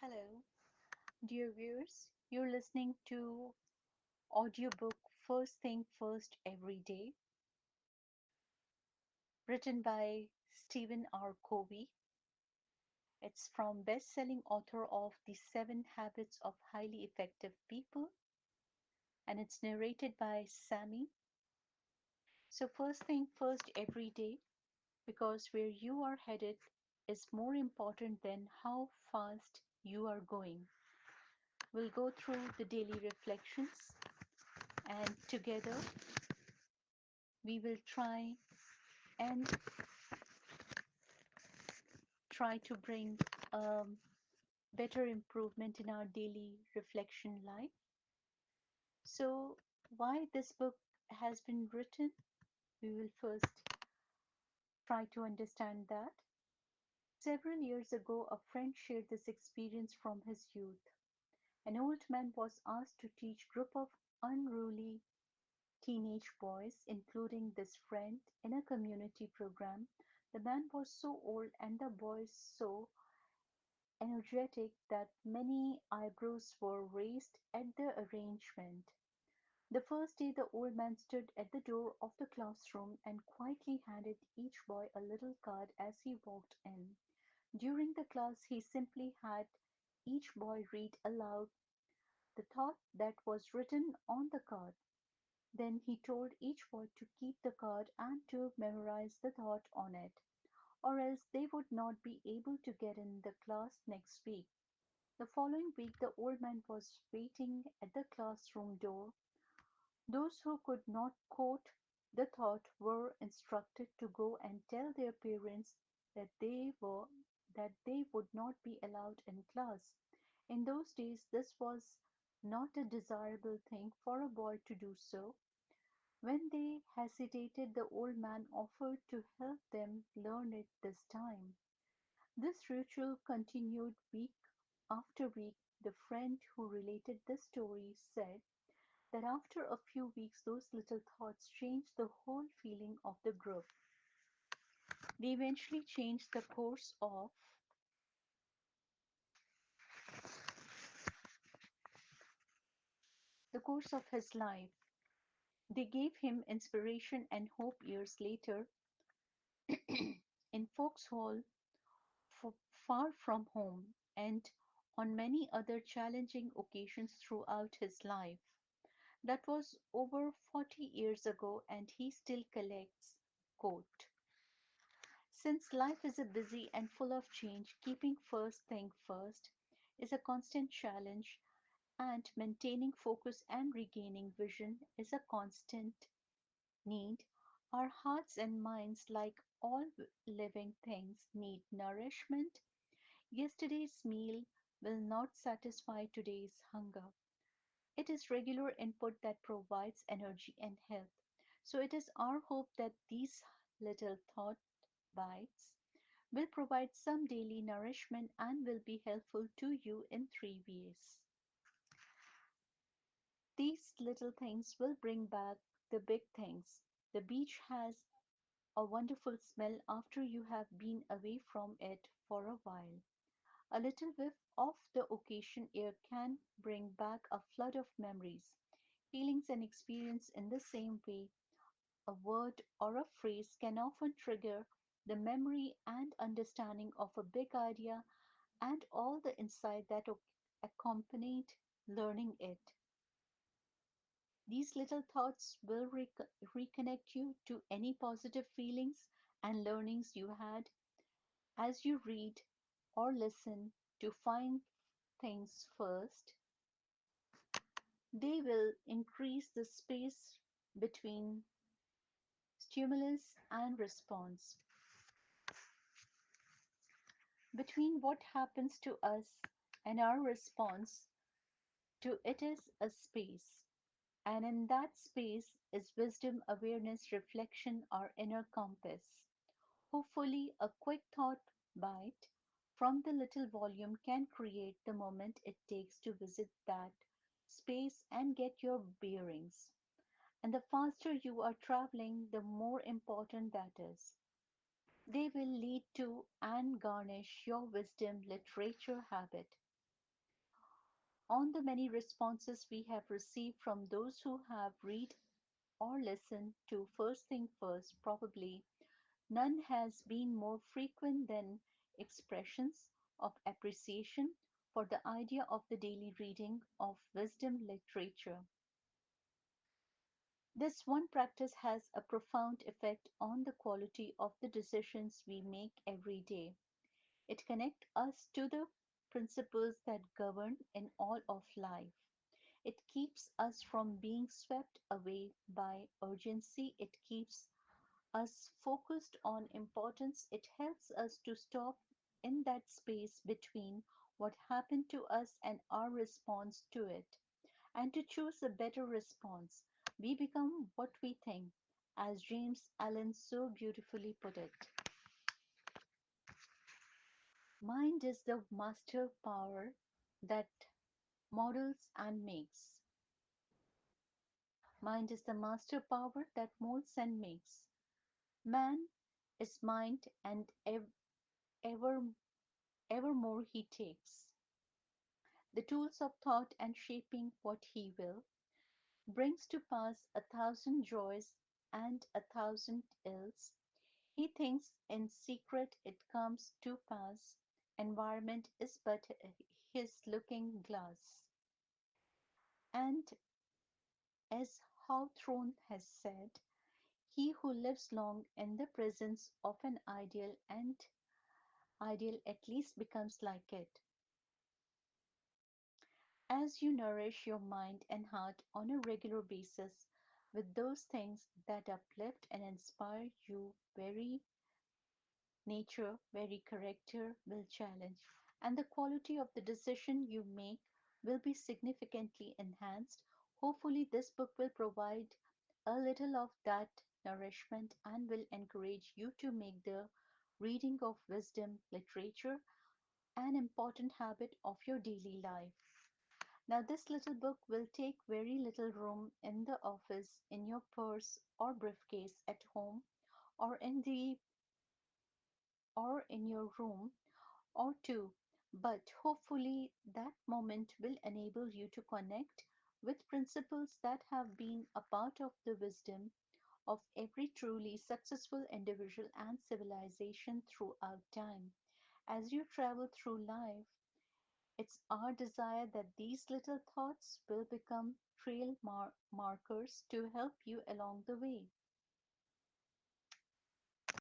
Hello, dear viewers. You're listening to audiobook First Thing First Every Day, written by Stephen R. Covey. It's from best-selling author of The 7 Habits of Highly Effective People, and it's narrated by Sammy. So first thing first every day, because where you are headed is more important than how fast you are going. We'll go through the daily reflections and together we will and try to bring better improvement in our daily reflection life. So, why this book has been written, we will first try to understand that. Several years ago, a friend shared this experience from his youth. An old man was asked to teach a group of unruly teenage boys, including this friend, in a community program. The man was so old and the boys so energetic that many eyebrows were raised at the arrangement. The first day, the old man stood at the door of the classroom and quietly handed each boy a little card as he walked in. During the class, he simply had each boy read aloud the thought that was written on the card. Then he told each boy to keep the card and to memorize the thought on it, or else they would not be able to get in the class next week. The following week, the old man was waiting at the classroom door. Those who could not quote the thought were instructed to go and tell their parents that they would not be allowed in class. In those days, this was not a desirable thing for a boy to do so. When they hesitated, the old man offered to help them learn it this time. This ritual continued week after week. The friend who related this story said that after a few weeks, those little thoughts changed the whole feeling of the group. They eventually changed the course of his life. They gave him inspiration and hope years later in Foxhole, f- far from home, and on many other challenging occasions throughout his life. That was over 40 years ago, and he still collects. Quote, since life is a busy and full of change, keeping first thing first is a constant challenge, and maintaining focus and regaining vision is a constant need. Our hearts and minds, like all living things, need nourishment. Yesterday's meal will not satisfy today's hunger. It is regular input that provides energy and health. So it is our hope that these little thought bites will provide some daily nourishment and will be helpful to you in 3 ways. These little things will bring back the big things. The beach has a wonderful smell after you have been away from it for a while. A little whiff of the occasion air can bring back a flood of memories, feelings, and experience in the same way. A word or a phrase can often trigger the memory and understanding of a big idea and all the insight that accompanied learning it. These little thoughts will reconnect you to any positive feelings and learnings you had as you read or listen to find things first. They will increase the space between stimulus and response, between what happens to us and our response to it is a space. And in that space is wisdom, awareness, reflection, our inner compass. Hopefully, a quick thought bite from the little volume can create the moment it takes to visit that space and get your bearings. And the faster you are traveling, the more important that is. They will lead to and garnish your wisdom literature habit. On the many responses we have received from those who have read or listened to First Thing First, probably none has been more frequent than expressions of appreciation for the idea of the daily reading of wisdom literature. This one practice has a profound effect on the quality of the decisions we make every day. It connects us to the principles that govern in all of life. It keeps us from being swept away by urgency. It keeps us focused on importance. It helps us to stop in that space between what happened to us and our response to it, and to choose a better response. We become what we think, as James Allen so beautifully put it. Mind is the master power that models and makes. Mind is the master power that molds and makes. Man is mind, and ever evermore he takes the tools of thought and shaping what he will, brings to pass a thousand joys and a thousand ills. He thinks in secret it comes to pass. Environment is but his looking glass. And as Hawthorne has said, he who lives long in the presence of an ideal and ideal at least becomes like it. As you nourish your mind and heart on a regular basis with those things that uplift and inspire you, very nature, very character will challenge, and the quality of the decision you make will be significantly enhanced. Hopefully, this book will provide a little of that nourishment and will encourage you to make the reading of wisdom literature an important habit of your daily life. Now, this little book will take very little room in the office, in your purse or briefcase at home, or in your room or two, but hopefully that moment will enable you to connect with principles that have been a part of the wisdom of every truly successful individual and civilization throughout time. As you travel through life, it's our desire that these little thoughts will become trail markers to help you along the way.